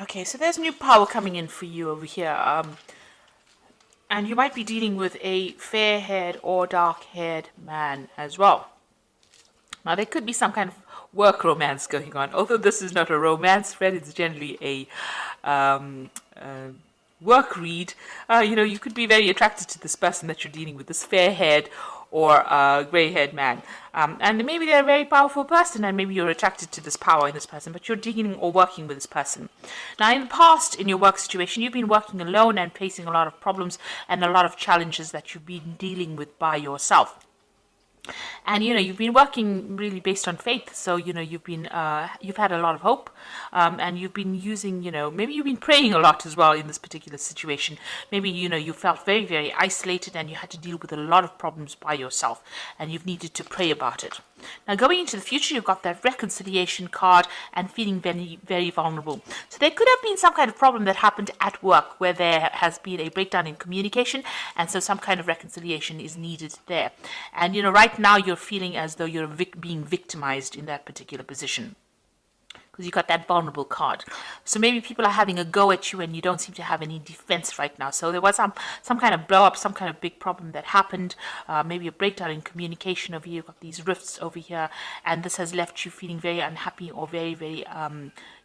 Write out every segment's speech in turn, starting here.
Okay, so there's new power coming in for you over here. And you might be dealing with a fair-haired or dark-haired man as well. Now, there could be some kind of work romance going on. Although this is not a romance thread, it's generally a work read. You could be very attracted to this person that you're dealing with, this fair-haired or gray-haired man. And maybe they're a very powerful person, and maybe you're attracted to this power in this person, but you're dealing or working with this person. Now, in the past, in your work situation, you've been working alone and facing a lot of problems and a lot of challenges that you've been dealing with by yourself. And you've been working really based on faith, so you've had a lot of hope, and you've been using, maybe you've been praying a lot as well in this particular situation. Maybe you felt very, very isolated, and you had to deal with a lot of problems by yourself, and you've needed to pray about it. Now, going into the future, you've got that reconciliation card and feeling very, very vulnerable. So there could have been some kind of problem that happened at work where there has been a breakdown in communication, and so some kind of reconciliation is needed there. And right now you're feeling as though you're being victimized in that particular position, because you got that vulnerable card. So maybe people are having a go at you and you don't seem to have any defense right now. So there was some kind of blow up, some kind of big problem that happened, maybe a breakdown in communication over here. You've got these rifts over here, and this has left you feeling very unhappy or very, very,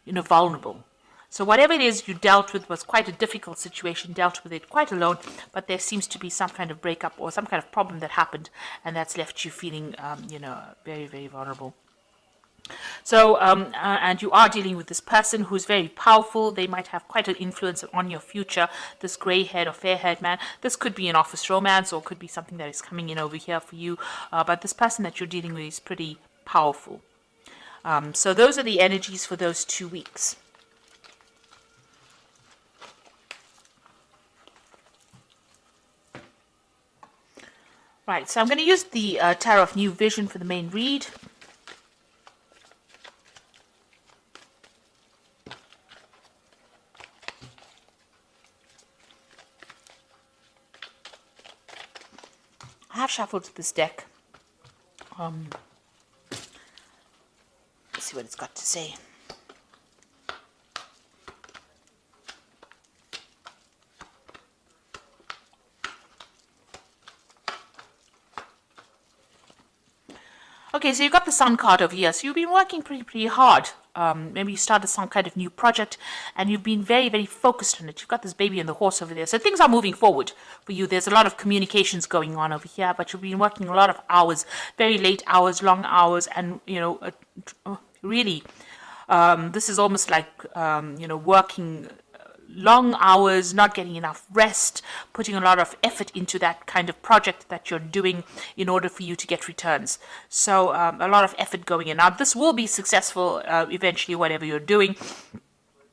vulnerable. So whatever it is you dealt with was quite a difficult situation, dealt with it quite alone, but there seems to be some kind of breakup or some kind of problem that happened, and that's left you feeling, very, very vulnerable. So, and you are dealing with this person who's very powerful. They might have quite an influence on your future, this grey-haired or fair-haired man. This could be an office romance, or could be something that is coming in over here for you, but this person that you're dealing with is pretty powerful. So those are the energies for those 2 weeks. Right, so I'm going to use the Tarot of New Vision for the main read. I have shuffled this deck. Let's see what it's got to say. Okay, so you've got the Sun card over here. So you've been working pretty hard. Maybe you started some kind of new project and you've been very, very focused on it. You've got this baby and the horse over there. So things are moving forward for you. There's a lot of communications going on over here, but you've been working a lot of hours, very late hours, long hours, and, really, this is almost like, working long hours, not getting enough rest, putting a lot of effort into that kind of project that you're doing in order for you to get returns. So a lot of effort going in. Now, this will be successful eventually, whatever you're doing,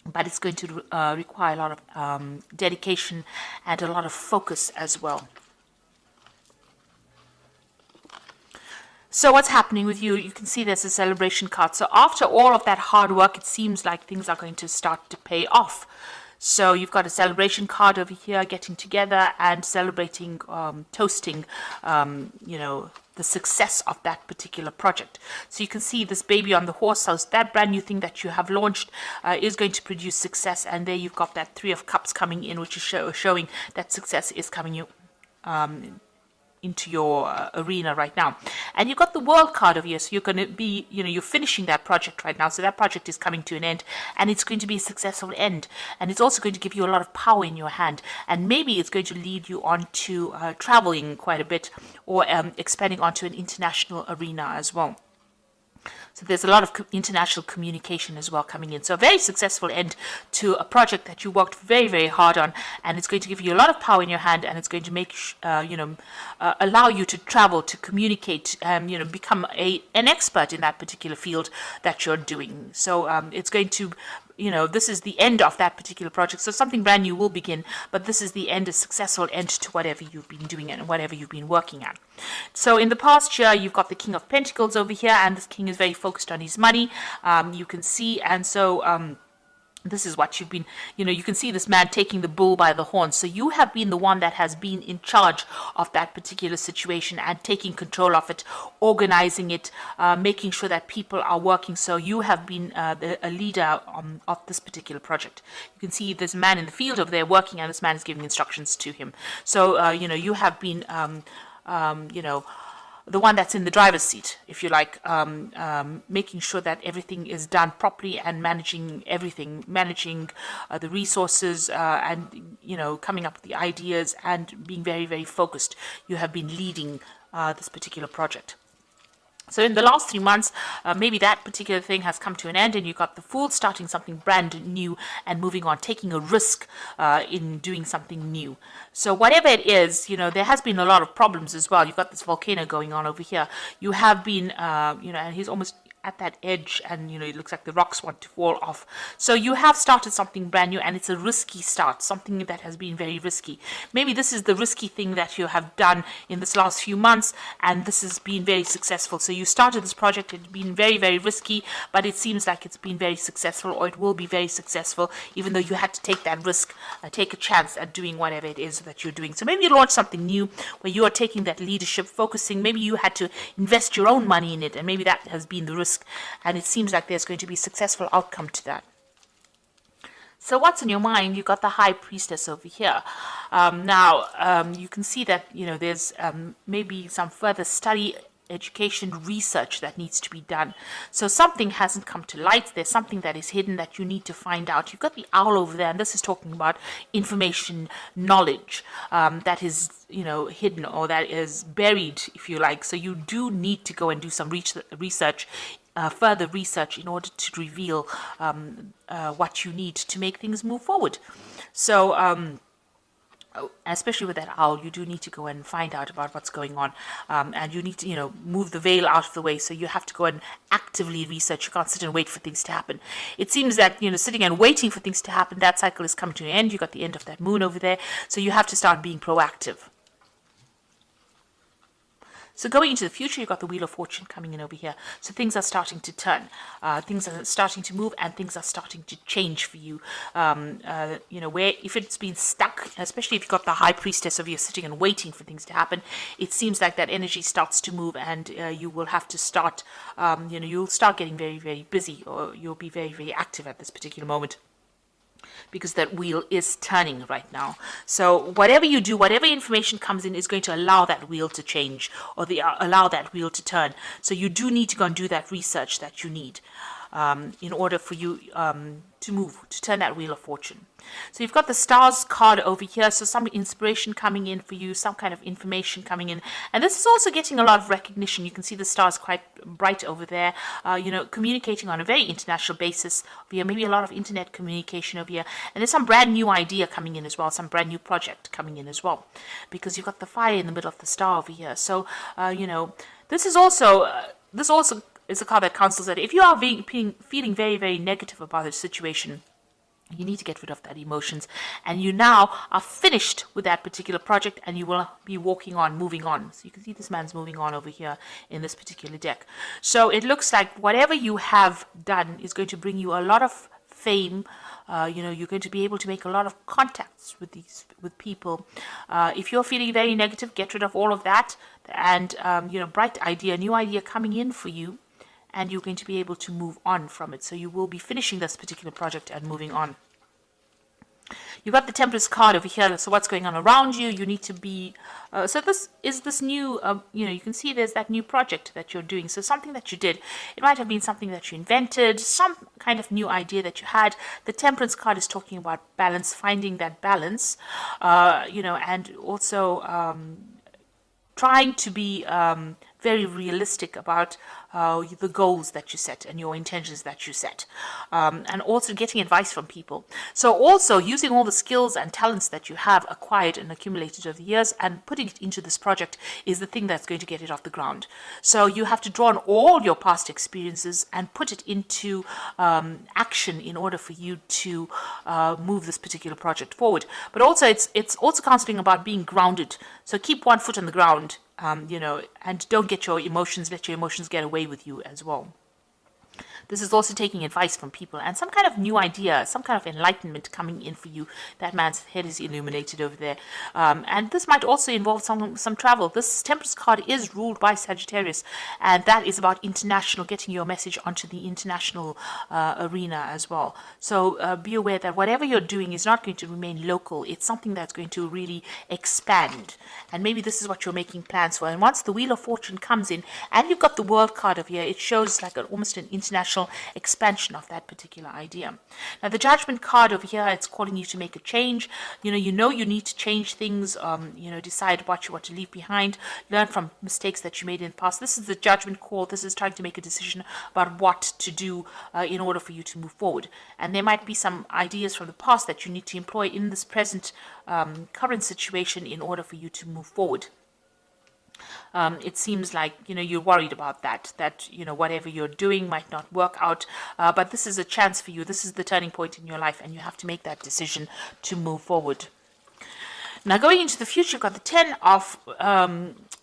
but it's going to require a lot of dedication and a lot of focus as well. So what's happening with you? You can see there's a celebration card. So after all of that hard work, it seems like things are going to start to pay off. So you've got a celebration card over here, getting together and celebrating, toasting, the success of that particular project. So you can see this baby on the horse house, that brand new thing that you have launched is going to produce success. And there you've got that 3 of Cups coming in, which is showing that success is coming you into your arena right now. And you've got the World card over here, so you're going to be, you're finishing that project right now, so that project is coming to an end, and it's going to be a successful end, and it's also going to give you a lot of power in your hand, and maybe it's going to lead you on to traveling quite a bit, or expanding onto an international arena as well. So there's a lot of international communication as well coming in. So a very successful end to a project that you worked very, very hard on, and it's going to give you a lot of power in your hand, and it's going to make, allow you to travel, to communicate, become an expert in that particular field that you're doing. So it's going to, this is the end of that particular project. So something brand new will begin, but this is the end, a successful end to whatever you've been doing and whatever you've been working at. So in the past year, you've got the King of Pentacles over here, and this king is very focused on his money, you can see, and so This is what you've been, you can see this man taking the bull by the horns. So you have been the one that has been in charge of that particular situation and taking control of it, organizing it, making sure that people are working. So you have been a leader of this particular project. You can see this man in the field over there working, and this man is giving instructions to him. So, you have been, the one that's in the driver's seat, if you like, making sure that everything is done properly and managing everything, managing the resources and, coming up with the ideas and being very, very focused. You have been leading this particular project. So in the last 3 months, maybe that particular thing has come to an end and you got the Fool starting something brand new and moving on, taking a risk in doing something new. So whatever it is, there has been a lot of problems as well. You've got this volcano going on over here. You have been, and he's almost at that edge and, it looks like the rocks want to fall off. So you have started something brand new and it's a risky start, something that has been very risky. Maybe this is the risky thing that you have done in this last few months and this has been very successful. So you started this project, it's been very, very risky, but it seems like it's been very successful, or it will be very successful, even though you had to take that risk, take a chance at doing whatever it is that you're doing. So maybe you launch something new where you are taking that leadership, focusing, maybe you had to invest your own money in it, and maybe that has been the risk. And it seems like there's going to be a successful outcome to that. So what's in your mind? You got the High Priestess over here. Now, you can see that, there's maybe some further study, education, research that needs to be done. So something hasn't come to light. There's something that is hidden that you need to find out. You've got the owl over there, and this is talking about information, knowledge that is, hidden, or that is buried, if you like. So you do need to go and do some research, further research, in order to reveal what you need to make things move forward. So especially with that owl, you do need to go and find out about what's going on, and you need to move the veil out of the way. So you have to go and actively research. You can't sit and wait for things to happen. It seems that sitting and waiting for things to happen, that cycle is coming to an end. You got the end of that moon over there, so you have to start being proactive. So going into the future, you've got the Wheel of Fortune coming in over here. So things are starting to turn, things are starting to move, and things are starting to change for you. Where if it's been stuck, especially if you've got the High Priestess over here sitting and waiting for things to happen, it seems like that energy starts to move, and you will have to start, you'll start getting very, very busy, or you'll be very, very active at this particular moment, because that wheel is turning right now. So whatever you do, whatever information comes in, is going to allow that wheel to change, or allow that wheel to turn. So you do need to go and do that research that you need in order for you to turn that Wheel of Fortune. So you've got the Stars card over here, so some inspiration coming in for you, some kind of information coming in, and this is also getting a lot of recognition. You can see the stars quite bright over there, communicating on a very international basis over here, maybe a lot of internet communication over here, and there's some brand new idea coming in as well, some brand new project coming in as well, because you've got the fire in the middle of the star over here. So this is also is a card that counsels that if you are feeling very, very negative about the situation, you need to get rid of that emotions, and you now are finished with that particular project, and you will be walking on, moving on. So you can see this man's moving on over here in this particular deck. So it looks like whatever you have done is going to bring you a lot of fame. You're going to be able to make a lot of contacts with people. If you're feeling very negative, get rid of all of that, and bright idea, new idea coming in for you, and you're going to be able to move on from it. So you will be finishing this particular project and moving on. You've got the Temperance card over here. So what's going on around you? You need to be... so this is this new... you can see there's that new project that you're doing. So something that you did. It might have been something that you invented, some kind of new idea that you had. The Temperance card is talking about balance, finding that balance, and also trying to be very realistic about the goals that you set and your intentions that you set, and also getting advice from people. So also using all the skills and talents that you have acquired and accumulated over the years and putting it into this project is the thing that's going to get it off the ground. So you have to draw on all your past experiences and put it into action in order for you to move this particular project forward. But also it's also counseling about being grounded. So keep one foot on the ground, and don't let your emotions get away with you as well. This is also taking advice from people and some kind of new idea, some kind of enlightenment coming in for you. That man's head is illuminated over there. And this might also involve some travel. This Temperance card is ruled by Sagittarius, and that is about international, getting your message onto the international arena as well. So be aware that whatever you're doing is not going to remain local. It's something that's going to really expand. And maybe this is what you're making plans for. And once the Wheel of Fortune comes in, and you've got the World card over here, it shows like almost an international expansion of that particular idea. Now, the Judgment card over here, it's calling you to make a change. You know you need to change things, decide what you want to leave behind, learn from mistakes that you made in the past. This is the Judgment call. This is trying to make a decision about what to do in order for you to move forward. And there might be some ideas from the past that you need to employ in this present current situation in order for you to move forward. It seems like you're worried about that whatever you're doing might not work out, but this is a chance for you. This is the turning point in your life, and you have to make that decision to move forward. Now, going into the future, you've got the 10 of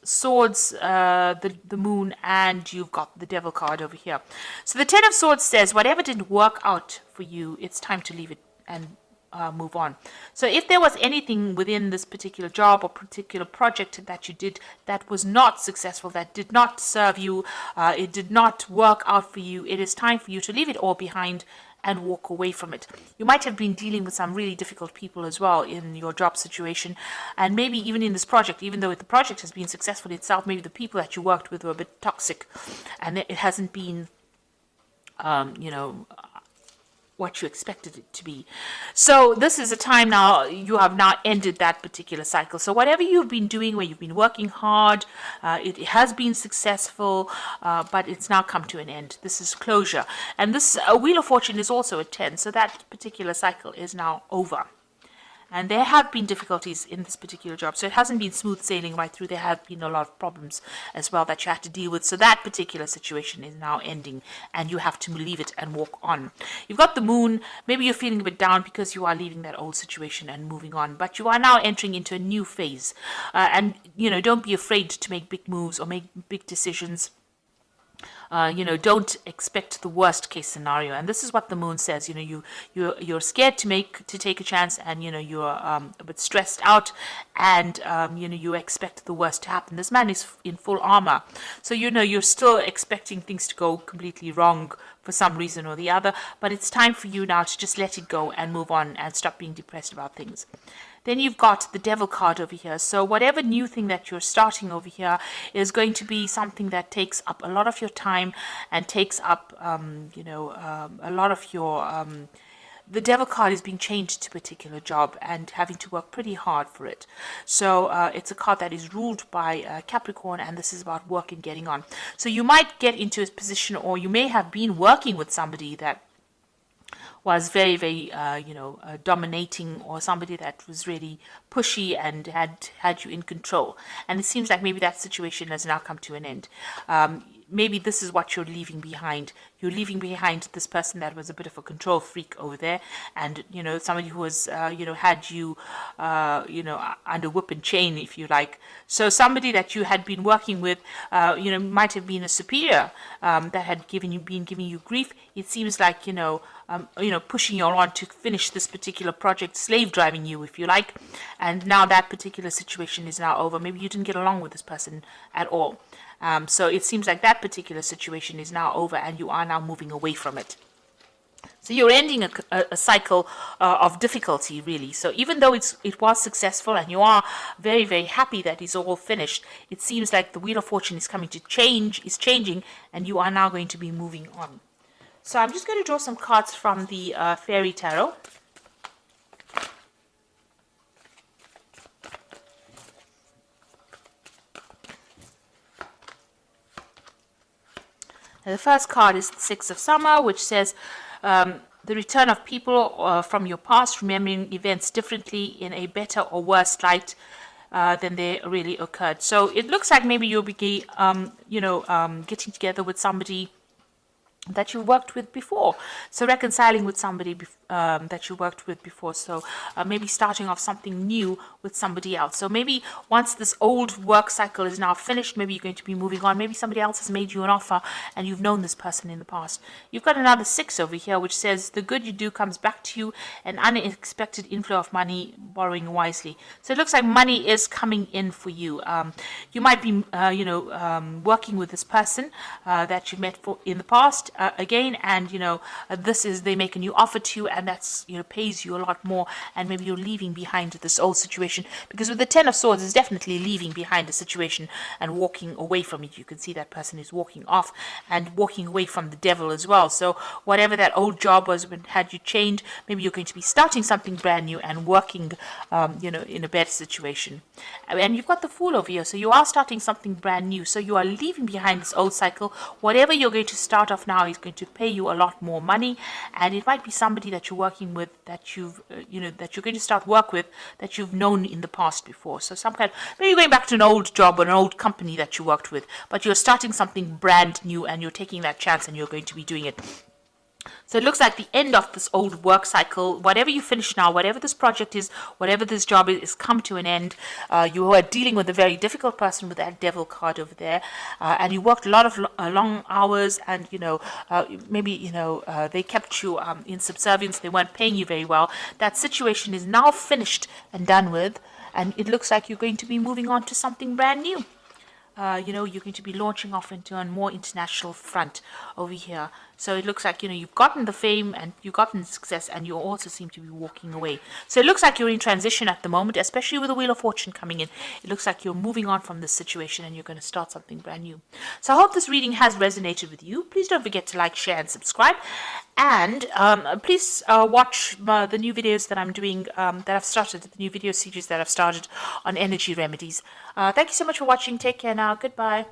Swords, the Moon, and you've got the Devil card over here. So the 10 of Swords says whatever didn't work out for you, it's time to leave it and move on. So if there was anything within this particular job or particular project that you did that was not successful, that did not serve you, it did not work out for you, it is time for you to leave it all behind and walk away from it. You might have been dealing with some really difficult people as well in your job situation, and maybe even in this project, even though the project has been successful itself, maybe the people that you worked with were a bit toxic, and it hasn't been what you expected it to be. So this is a time now, you have now ended that particular cycle. So whatever you've been doing, where you've been working hard, it has been successful, but it's now come to an end. This is closure. And this Wheel of Fortune is also a 10, so that particular cycle is now over. And there have been difficulties in this particular job. So it hasn't been smooth sailing right through. There have been a lot of problems as well that you have to deal with. So that particular situation is now ending, and you have to leave it and walk on. You've got the Moon. Maybe you're feeling a bit down because you are leaving that old situation and moving on. But you are now entering into a new phase. And don't be afraid to make big moves or make big decisions. Don't expect the worst case scenario, and this is what the Moon says. You're scared to take a chance, and you're a bit stressed out, and you expect the worst to happen. This man is in full armor, so you're still expecting things to go completely wrong for some reason or the other. But it's time for you now to just let it go and move on and stop being depressed about things. Then you've got the Devil card over here. So whatever new thing that you're starting over here is going to be something that takes up a lot of your time and takes up, a lot of your... the Devil card is being changed to a particular job and having to work pretty hard for it. So it's a card that is ruled by Capricorn, and this is about work and getting on. So you might get into a position, or you may have been working with somebody that was very, very, dominating, or somebody that was really pushy and had you in control. And it seems like maybe that situation has now come to an end. Maybe this is what you're leaving behind. You're leaving behind this person that was a bit of a control freak over there, and somebody who was had you under whip and chain, if you like. So somebody that you had been working with might have been a superior that had been giving you grief. It seems like pushing you on to finish this particular project, slave driving you, if you like. And now that particular situation is now over. Maybe you didn't get along with this person at all. So it seems like that particular situation is now over, and you are now moving away from it. So you're ending a cycle of difficulty, really. So even though it was successful and you are very, very happy that it's all finished, it seems like the Wheel of Fortune is changing, and you are now going to be moving on. So I'm just going to draw some cards from the Fairy Tarot. And the first card is the Six of Summer, which says the return of people from your past, remembering events differently in a better or worse light than they really occurred. So it looks like maybe you'll be, getting together with somebody that you worked with before. So reconciling with somebody that you worked with before. So maybe starting off something new with somebody else. So maybe once this old work cycle is now finished, maybe you're going to be moving on. Maybe somebody else has made you an offer and you've known this person in the past. You've got another 6 over here, which says the good you do comes back to you, an unexpected inflow of money, borrowing wisely. So it looks like money is coming in for you. You might be, working with this person that you met in the past again, and this is, they make a new offer to you, and that's pays you a lot more, and maybe you're leaving behind this old situation, because with the 10 of Swords is definitely leaving behind a situation and walking away from it. You can see that person is walking off and walking away from the devil as well. So whatever that old job was when had you changed, maybe you're going to be starting something brand new and working in a better situation. And you've got the Fool over here, so you are starting something brand new, so you are leaving behind this old cycle. Whatever you're going to start off now is going to pay you a lot more money, and it might be somebody that you're working with that you've that you're going to start work with that you've known in the past before. So some kind, maybe you're going back to an old job or an old company that you worked with, but you're starting something brand new and you're taking that chance and you're going to be doing it. So it looks like the end of this old work cycle. Whatever you finish now, whatever this project is, whatever this job is come to an end. You are dealing with a very difficult person with that devil card over there, and you worked a lot of long hours, and maybe they kept you in subservience. They weren't paying you very well. That situation is now finished and done with, and it looks like you're going to be moving on to something brand new. You're going to be launching off into a more international front over here. So it looks like, you've gotten the fame and you've gotten the success, and you also seem to be walking away. So it looks like you're in transition at the moment, especially with the Wheel of Fortune coming in. It looks like you're moving on from this situation and you're going to start something brand new. So I hope this reading has resonated with you. Please don't forget to like, share, and subscribe. And please watch the new videos that I'm doing, that I've started, the new video series that I've started on energy remedies. Thank you so much for watching. Take care now. Goodbye.